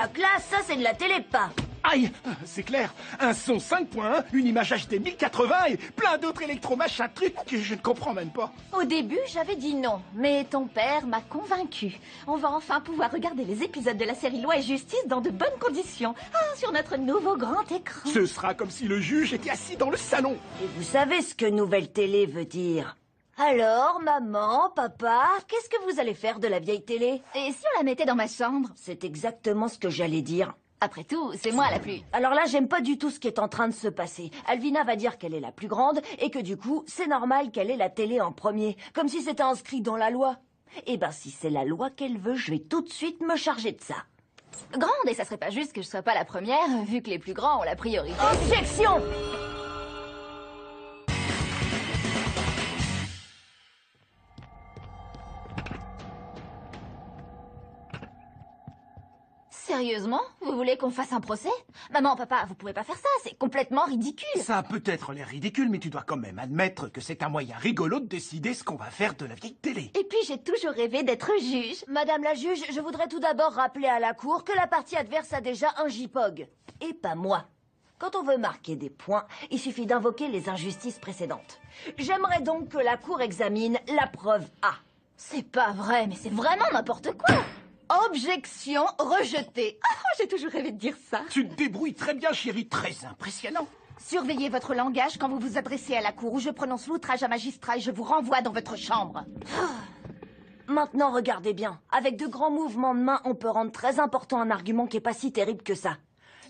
la classe, ça c'est de la télé pas. Aïe, c'est clair. Un son 5.1, une image HD 1080 et plein d'autres électromachins trucs que je ne comprends même pas. Au début, j'avais dit non, mais ton père m'a convaincu. On va enfin pouvoir regarder les épisodes de la série Loi et Justice dans de bonnes conditions. Sur notre nouveau grand écran. Ce sera comme si le juge était assis dans le salon. Et vous savez ce que nouvelle télé veut dire? Alors, maman, papa, qu'est-ce que vous allez faire de la vieille télé? Et si on la mettait dans ma chambre? C'est exactement ce que j'allais dire. Après tout, c'est moi la plus... Alors là, j'aime pas du tout ce qui est en train de se passer. Alvina va dire qu'elle est la plus grande et que du coup, c'est normal qu'elle ait la télé en premier, comme si c'était inscrit dans la loi. Eh ben, si c'est la loi qu'elle veut, je vais tout de suite me charger de ça. Grande, et ça serait pas juste que je sois pas la première, vu que les plus grands ont la priorité. Objection! Sérieusement? Vous voulez qu'on fasse un procès? Maman, papa, vous pouvez pas faire ça, c'est complètement ridicule. Ça a peut-être l'air ridicule, mais tu dois quand même admettre que c'est un moyen rigolo de décider ce qu'on va faire de la vieille télé. Et puis j'ai toujours rêvé d'être juge. Madame la juge, je voudrais tout d'abord rappeler à la cour que la partie adverse a déjà un JPOG. Et pas moi. Quand on veut marquer des points, il suffit d'invoquer les injustices précédentes. J'aimerais donc que la cour examine la preuve A. C'est pas vrai, mais c'est vraiment n'importe quoi. Objection rejetée. J'ai toujours rêvé de dire ça. Tu te débrouilles très bien, chérie, très impressionnant. Surveillez votre langage quand vous vous adressez à la cour où je prononce l'outrage à magistrat et je vous renvoie dans votre chambre. Maintenant, regardez bien. Avec de grands mouvements de main, on peut rendre très important un argument qui est pas si terrible que ça.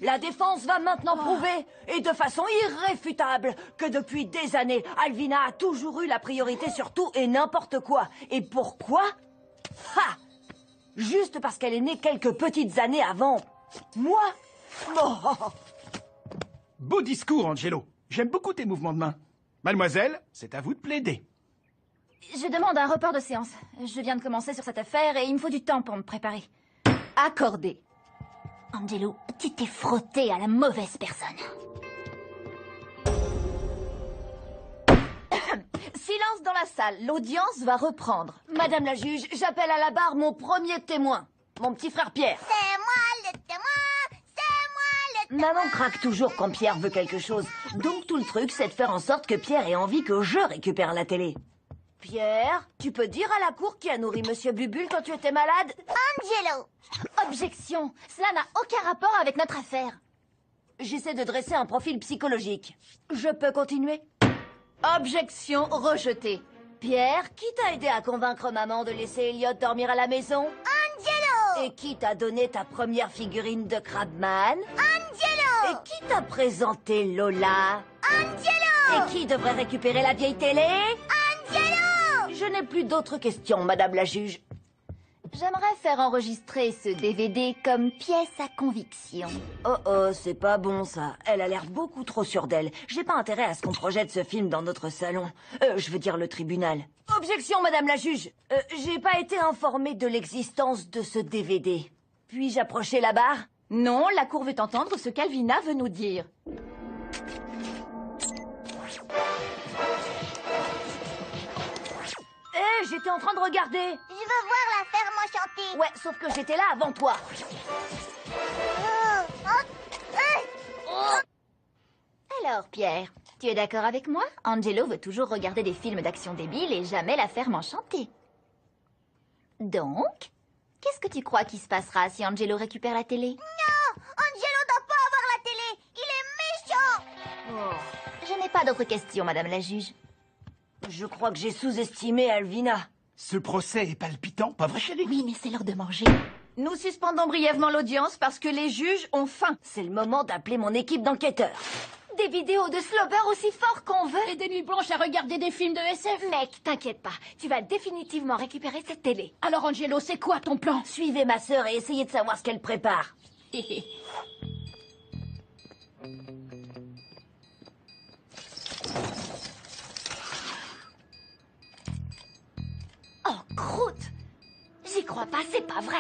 La défense va maintenant prouver, et de façon irréfutable, que depuis des années, Alvina a toujours eu la priorité sur tout et n'importe quoi. Et pourquoi? Ha! Juste parce qu'elle est née quelques petites années avant. Moi? Oh. Beau discours, Angelo. J'aime beaucoup tes mouvements de main. Mademoiselle, c'est à vous de plaider. Je demande un report de séance. Je viens de commencer sur cette affaire et il me faut du temps pour me préparer. Accordé. Angelo, tu t'es frotté à la mauvaise personne. Silence dans la salle, l'audience va reprendre. Madame la juge, j'appelle à la barre mon premier témoin, mon petit frère Pierre. C'est moi le témoin, c'est moi le témoin. Maman craque toujours quand Pierre veut quelque chose. Donc tout le truc, c'est de faire en sorte que Pierre ait envie que je récupère la télé. Pierre, tu peux dire à la cour qui a nourri Monsieur Bubule quand tu étais malade? Angelo. Objection, cela n'a aucun rapport avec notre affaire. J'essaie de dresser un profil psychologique. Je peux continuer? Objection rejetée. Pierre, qui t'a aidé à convaincre maman de laisser Elliot dormir à la maison? Angelo. Et qui t'a donné ta première figurine de Crabman? Angelo. Et qui t'a présenté Lola? Angelo. Et qui devrait récupérer la vieille télé? Angelo. Je n'ai plus d'autres questions, madame la juge. J'aimerais faire enregistrer ce DVD comme pièce à conviction. Oh, c'est pas bon ça. Elle a l'air beaucoup trop sûre d'elle. J'ai pas intérêt à ce qu'on projette ce film dans notre salon. Je veux dire le tribunal. Objection, madame la juge. J'ai pas été informée de l'existence de ce DVD. Puis-je approcher la barre? Non, la cour veut entendre ce qu'Alvina veut nous dire. J'étais en train de regarder. Je veux voir la ferme enchantée. Ouais, sauf que j'étais là avant toi. Alors, Pierre, tu es d'accord avec moi? Angelo veut toujours regarder des films d'action débiles et jamais la ferme enchantée. Donc, qu'est-ce que tu crois qui se passera si Angelo récupère la télé? Non, Angelo doit pas avoir la télé. Il est méchant. Je n'ai pas d'autres questions, madame la juge. Je crois que j'ai sous-estimé Alvina. Ce procès est palpitant, pas vrai, chérie? Oui, mais c'est l'heure de manger. Nous suspendons brièvement l'audience parce que les juges ont faim. C'est le moment d'appeler mon équipe d'enquêteurs. Des vidéos de Slobber aussi fort qu'on veut. Et des nuits blanches à regarder des films de SF. Mec, t'inquiète pas, tu vas définitivement récupérer cette télé. Alors, Angelo, c'est quoi ton plan? Suivez ma sœur et essayez de savoir ce qu'elle prépare. Oh, croûte! J'y crois pas, c'est pas vrai.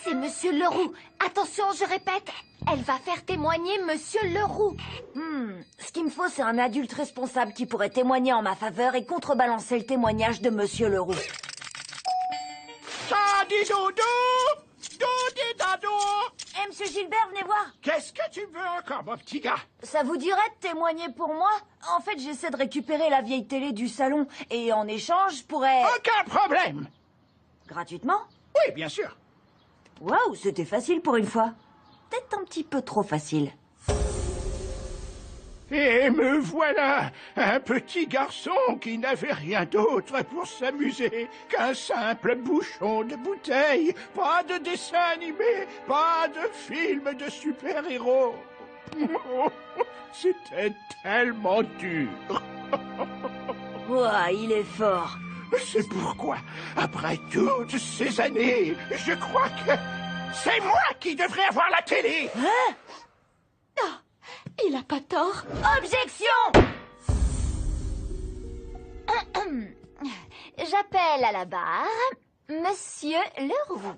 C'est Monsieur Leroux. Attention, je répète, elle va faire témoigner Monsieur Leroux. Ce qu'il me faut, c'est un adulte responsable qui pourrait témoigner en ma faveur et contrebalancer le témoignage de Monsieur Leroux. Tadi doudou! Doudi dadou! Monsieur Gilbert, venez voir. Qu'est-ce que tu veux encore, mon petit gars? Ça vous dirait de témoigner pour moi? En fait, j'essaie de récupérer la vieille télé du salon. Et en échange, je pourrais... Aucun problème. Gratuitement? Oui, bien sûr. Waouh, c'était facile pour une fois. Peut-être un petit peu trop facile. Et me voilà, un petit garçon qui n'avait rien d'autre pour s'amuser qu'un simple bouchon de bouteille. Pas de dessin animé, pas de film de super-héros. C'était tellement dur. Ouah, il est fort. C'est pourquoi, après toutes ces années, je crois que c'est moi qui devrais avoir la télé. Il a pas tort. Objection! J'appelle à la barre Monsieur Leroux.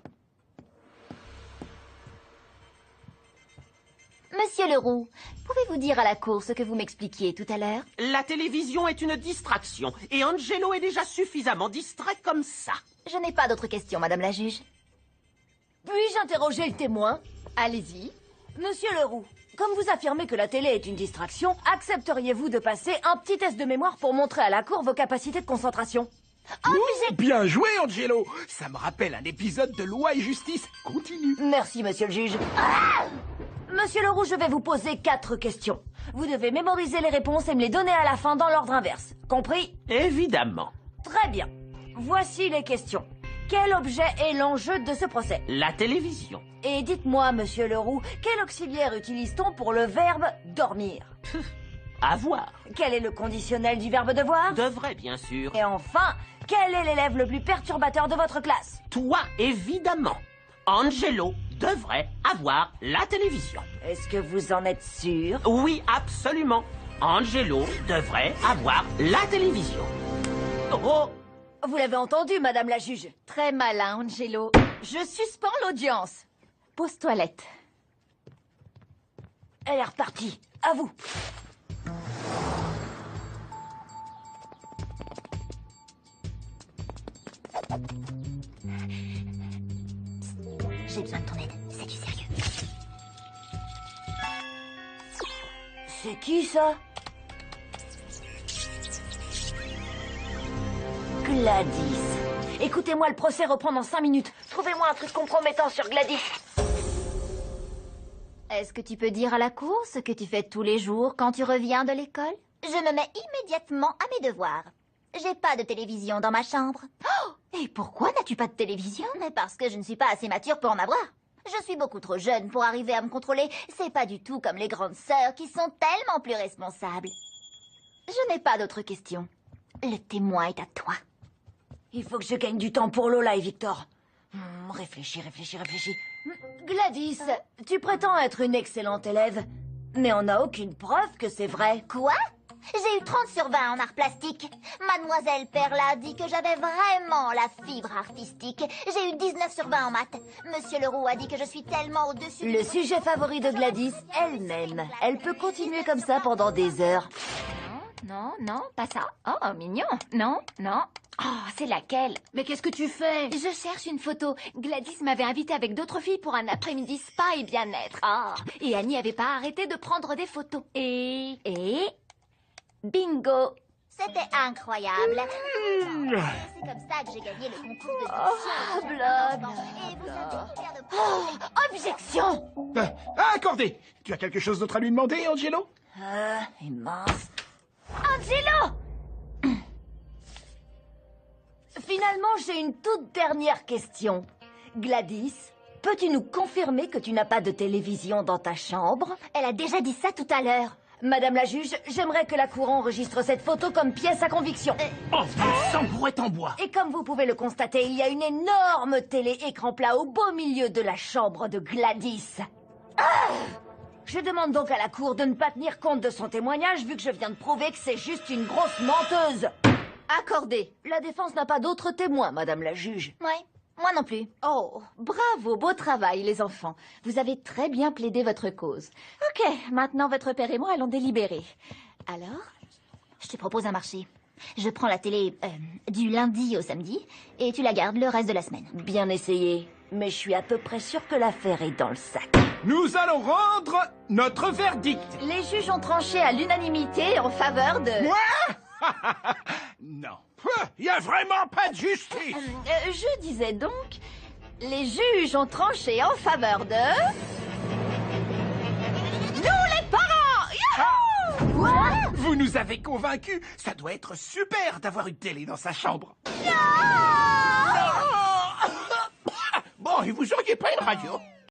Monsieur Leroux, pouvez-vous dire à la cour ce que vous m'expliquiez tout à l'heure? La télévision est une distraction, et Angelo est déjà suffisamment distrait comme ça. Je n'ai pas d'autres questions, Madame la juge. Puis-je interroger le témoin? Allez-y. Monsieur Leroux, comme vous affirmez que la télé est une distraction, accepteriez-vous de passer un petit test de mémoire pour montrer à la cour vos capacités de concentration? Bien joué, Angelo. Ça me rappelle un épisode de Loi et Justice. Continue. Merci, monsieur le juge. Monsieur Leroux, je vais vous poser 4 questions. Vous devez mémoriser les réponses et me les donner à la fin dans l'ordre inverse. Compris? Évidemment. Très bien. Voici les questions. Quel objet est l'enjeu de ce procès? La télévision. Et dites-moi, monsieur Leroux, quel auxiliaire utilise-t-on pour le verbe dormir? Avoir. Quel est le conditionnel du verbe devoir? Devrait, bien sûr. Et enfin, quel est l'élève le plus perturbateur de votre classe? Toi, évidemment. Angelo devrait avoir la télévision. Est-ce que vous en êtes sûr? Oui, absolument. Angelo devrait avoir la télévision. Oh! Vous l'avez entendu, madame la juge. Très malin, Angelo. Je suspends l'audience. Pause toilette. Elle est repartie. À vous. J'ai besoin de ton aide. C'est du sérieux. C'est qui, ça? Gladys. Écoutez-moi, le procès reprend dans 5 minutes. Trouvez-moi un truc compromettant sur Gladys. Est-ce que tu peux dire à la cour ce que tu fais tous les jours quand tu reviens de l'école? Je me mets immédiatement à mes devoirs. J'ai pas de télévision dans ma chambre. Et pourquoi n'as-tu pas de télévision? Mais parce que je ne suis pas assez mature pour en avoir. Je suis beaucoup trop jeune pour arriver à me contrôler. C'est pas du tout comme les grandes sœurs qui sont tellement plus responsables. Je n'ai pas d'autres questions. Le témoin est à toi. Il faut que je gagne du temps pour Lola et Victor. Réfléchis. Gladys, tu prétends être une excellente élève, mais on n'a aucune preuve que c'est vrai. Quoi? J'ai eu 30 sur 20 en art plastique. Mademoiselle Perla dit que j'avais vraiment la fibre artistique. J'ai eu 19 sur 20 en maths. Monsieur Leroux a dit que je suis tellement au-dessus... Le sujet favori de Gladys, elle-même. Elle peut continuer comme ça pendant des heures. Non, pas ça. Oh, mignon. Non. Oh, c'est laquelle? Mais qu'est-ce que tu fais? Je cherche une photo. Gladys m'avait invitée avec d'autres filles pour un après-midi spa et bien-être. Ah, et Annie avait pas arrêté de prendre des photos. Et... bingo! C'était incroyable. C'est comme ça que j'ai gagné le concours de diction. Et vous savez combien de points... Objection! Accordé. Tu as quelque chose d'autre à lui demander, Angelo? Et mince. Angelo! Finalement, j'ai une toute dernière question. Gladys, peux-tu nous confirmer que tu n'as pas de télévision dans ta chambre? Elle a déjà dit ça tout à l'heure. Madame la juge, j'aimerais que la cour enregistre cette photo comme pièce à conviction. Oh, mon sang en bois. Et comme vous pouvez le constater, il y a une énorme télé écran plat au beau milieu de la chambre de Gladys. Je demande donc à la cour de ne pas tenir compte de son témoignage vu que je viens de prouver que c'est juste une grosse menteuse. Accordé. La défense n'a pas d'autres témoins, madame la juge. Ouais, moi non plus. Oh, bravo, beau travail, les enfants. Vous avez très bien plaidé votre cause. Ok, maintenant votre père et moi allons délibérer. Alors? Je te propose un marché. Je prends la télé du lundi au samedi et tu la gardes le reste de la semaine. Bien essayé, mais je suis à peu près sûre que l'affaire est dans le sac. Nous allons rendre notre verdict. Les juges ont tranché à l'unanimité en faveur de... Quoi? Non. Il n'y a vraiment pas de justice. Je disais donc, les juges ont tranché en faveur de... Nous les parents! Youhou! Vous nous avez convaincus. Ça doit être super d'avoir une télé dans sa chambre. Bon, et vous auriez pas une radio?